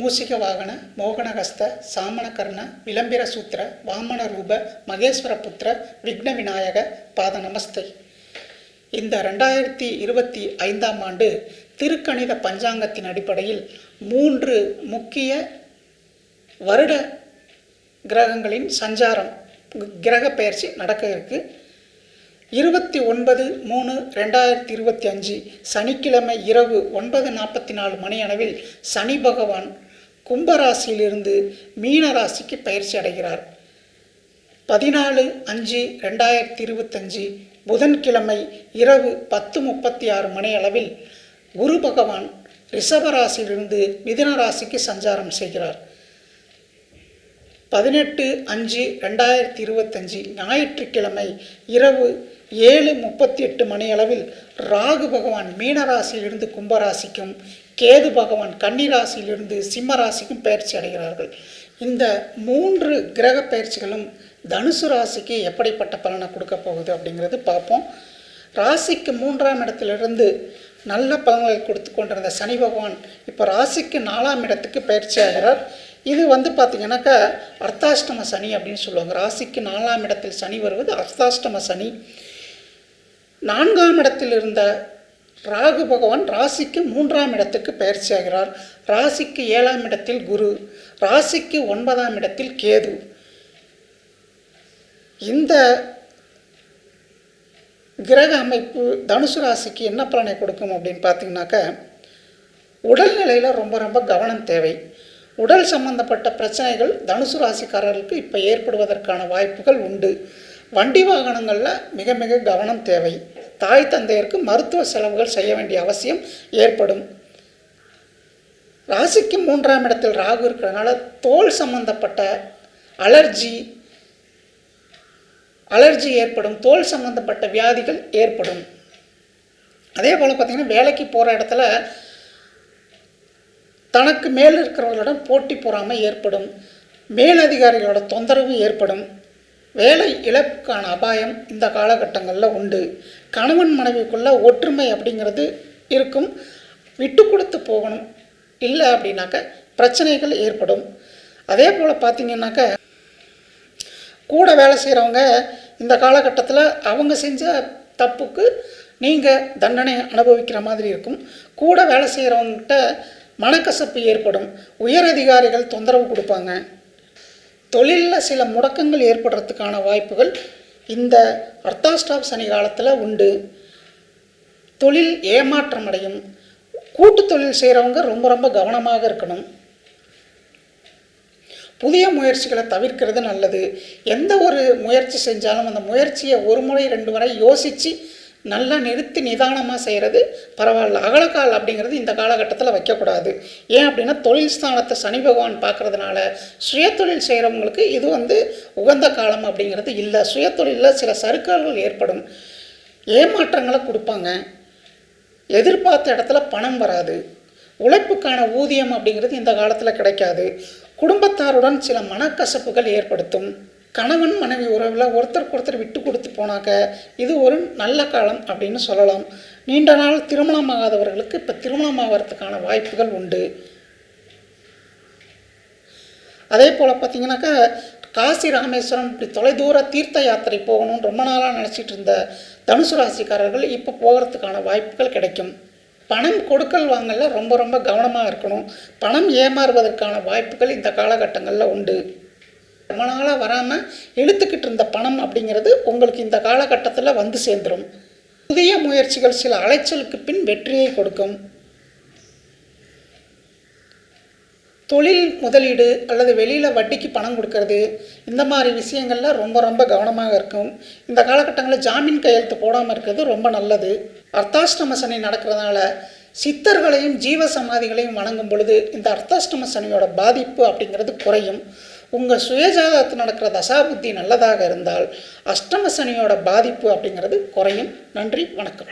மூஷிக வாகன மோகனஹஸ்த சாமணகர்ண விளம்பிர சூத்திர வாமன ரூப மகேஸ்வர புத்திர விக்ன விநாயக பாத நமஸ்தை. இந்த 2025ஆம் ஆண்டு திருக்கணித பஞ்சாங்கத்தின் அடிப்படையில் 3 முக்கிய வருட கிரகங்களின் சஞ்சாரம் கிரக பெயர்ச்சி நடக்க இருக்கு. 29/3/2025 சனிக்கிழமை இரவு 9:44 மணி அளவில் சனி பகவான் கும்பராசியிலிருந்து மீன ராசிக்கு பயிற்சி அடைகிறார். 14/5/2025 புதன்கிழமை இரவு 10:36 மணி அளவில் குரு பகவான் ரிஷபராசியிலிருந்து மிதுன ராசிக்கு சஞ்சாரம் செய்கிறார். 18/5/2025 ஞாயிற்றுக்கிழமை இரவு 7:38 மணி அளவில் ராகு பகவான் மீனராசியிலிருந்து கும்பராசிக்கும் கேது பகவான் கன்னிராசியிலிருந்து சிம்ம ராசிக்கும் பயிற்சி அடைகிறார்கள். இந்த 3 கிரக பயிற்சிகளும் தனுசு ராசிக்கு எப்படிப்பட்ட பலனை கொடுக்க போகுது அப்படிங்கிறது பார்ப்போம். ராசிக்கு 3ஆம் இடத்திலிருந்து நல்ல பலன்களை கொடுத்து கொண்டிருந்த சனி பகவான் இப்போ ராசிக்கு 4ஆம் இடத்துக்கு பயிற்சி ஆகிறார். இது பார்த்திங்கனாக்கா அர்த்தாஷ்டம சனி அப்படின்னு சொல்லுவாங்க. ராசிக்கு 4ஆம் இடத்தில் சனி வருவது அர்த்தாஷ்டம சனி. 4ஆம் இடத்தில் இருந்த ராகு பகவான் ராசிக்கு 3ஆம் இடத்துக்கு பயிற்சி ஆகிறார். ராசிக்கு 7ஆம் இடத்தில் குரு, ராசிக்கு 9ஆம் இடத்தில் கேது. இந்த கிரக அமைப்பு தனுசு ராசிக்கு என்ன பலனை கொடுக்கும் அப்படின்னு பார்த்தீங்கன்னாக்கா, உடல்நிலையில் ரொம்ப ரொம்ப கவனம் தேவை. உடல் சம்பந்தப்பட்ட பிரச்சனைகள் தனுசு ராசிக்காரர்களுக்கு இப்போ ஏற்படுவதற்கான வாய்ப்புகள் உண்டு. வண்டி வாகனங்களில் மிக மிக கவனம் தேவை. தாய் தந்தையருக்கு மருத்துவ செலவுகள் செய்ய வேண்டிய அவசியம் ஏற்படும். ராசிக்கு 3ஆம் இடத்தில் ராகு இருக்கிறதுனால தோல் சம்பந்தப்பட்ட அலர்ஜி ஏற்படும், தோல் சம்பந்தப்பட்ட வியாதிகள் ஏற்படும். அதே போல் பார்த்திங்கன்னா வேலைக்கு போகிற இடத்துல தனக்கு மேல் இருக்கிறவர்களிடம் போட்டி பொறாமை ஏற்படும், மேலதிகாரிகளோட தொந்தரவு ஏற்படும். வேலை இழப்புக்கான அபாயம் இந்த காலகட்டங்களில் உண்டு. கணவன் மனைவிக்குள்ள ஒற்றுமை அப்படிங்கிறது இருக்கும். விட்டு கொடுத்து போகணும், இல்லை அப்படின்னாக்க பிரச்சனைகள் ஏற்படும். அதே போல் பார்த்திங்கன்னாக்க கூட வேலை செய்கிறவங்க இந்த காலகட்டத்தில் அவங்க செஞ்ச தப்புக்கு நீங்கள் தண்டனை அனுபவிக்கிற மாதிரி இருக்கும். கூட வேலை செய்கிறவங்ககிட்ட மனக்கசப்பு ஏற்படும். உயர் அதிகாரிகள் தொந்தரவு கொடுப்பாங்க. தொழிலில் சில முடக்கங்கள் ஏற்படுறதுக்கான வாய்ப்புகள் இந்த அர்த்தாஷ்டம சனி காலத்தில் உண்டு. தொழில் ஏமாற்றம் அடையும். கூட்டு தொழில் செய்கிறவங்க ரொம்ப ரொம்ப கவனமாக இருக்கணும். புதிய முயற்சிகளை தவிர்க்கிறது நல்லது. எந்த ஒரு முயற்சி செஞ்சாலும் அந்த முயற்சியை 1 முறை 2 முறை யோசித்து நல்லா நிறுத்தி நிதானமாக செய்கிறது பரவாயில்ல. அகலக்கால் அப்படிங்கிறது இந்த காலகட்டத்தில் வைக்கக்கூடாது. ஏன் அப்படின்னா தொழில் ஸ்தானத்தை சனி பகவான் பார்க்குறதுனால சுய தொழில் செய்கிறவங்களுக்கு இது உகந்த காலம் அப்படிங்கிறது இல்லை. சுய தொழிலில் சில சறுக்கல்கள் ஏற்படும், ஏமாற்றங்களை கொடுப்பாங்க. எதிர்பார்த்த இடத்துல பணம் வராது. உழைப்புக்கான ஊதியம் அப்படிங்கிறது இந்த காலத்தில் கிடைக்காது. குடும்பத்தாருடன் சில மனக்கசப்புகள் ஏற்படுத்தும். கணவன் மனைவி உறவில் ஒருத்தருக்கு விட்டு கொடுத்து போனாக்க இது ஒரு நல்ல காலம் அப்படின்னு சொல்லலாம். நீண்ட நாள் திருமணமாகாதவர்களுக்கு இப்போ திருமணம் ஆகிறதுக்கான வாய்ப்புகள் உண்டு. அதே போல் பார்த்திங்கனாக்கா காசி ராமேஸ்வரம் இப்படி தொலைதூர தீர்த்த யாத்திரை போகணும்னு ரொம்ப நாளாக நினச்சிட்டு இருந்த தனுசு ராசிக்காரர்கள் இப்போ போகிறதுக்கான வாய்ப்புகள் கிடைக்கும். பணம் கொடுக்கல் வாங்கல ரொம்ப ரொம்ப கவனமாக இருக்கணும். பணம் ஏமாறுவதற்கான வாய்ப்புகள் இந்த காலகட்டங்களில் உண்டு. ரொம்ப நாளாக வராமல் இழுத்துக்கிட்டு இருந்த பணம் அப்படிங்கிறது உங்களுக்கு இந்த காலகட்டத்தில் சேர்ந்துடும். புதிய முயற்சிகள் சில அலைச்சலுக்கு பின் வெற்றியை கொடுக்கும். தொழில் முதலீடு அல்லது வெளியில் வட்டிக்கு பணம் கொடுக்கறது இந்த மாதிரி விஷயங்களில் ரொம்ப ரொம்ப கவனமாக இருக்கும். இந்த காலகட்டங்களில் ஜாமீன் கையெழுத்து போடாமல் இருக்கிறது ரொம்ப நல்லது. அர்த்தாஷ்டம சனி நடக்கிறதுனால சித்தர்களையும் ஜீவ சமாதிகளையும் வணங்கும் பொழுது இந்த அர்த்தாஷ்டம சனியோட பாதிப்பு அப்படிங்கிறது குறையும். உங்கள் சுயஜாதகத்தில் நடக்கிற தசாபுத்தி நல்லதாக இருந்தால் அஷ்டம சனியோட பாதிப்பு அப்படிங்கிறது குறையும். நன்றி, வணக்கம்.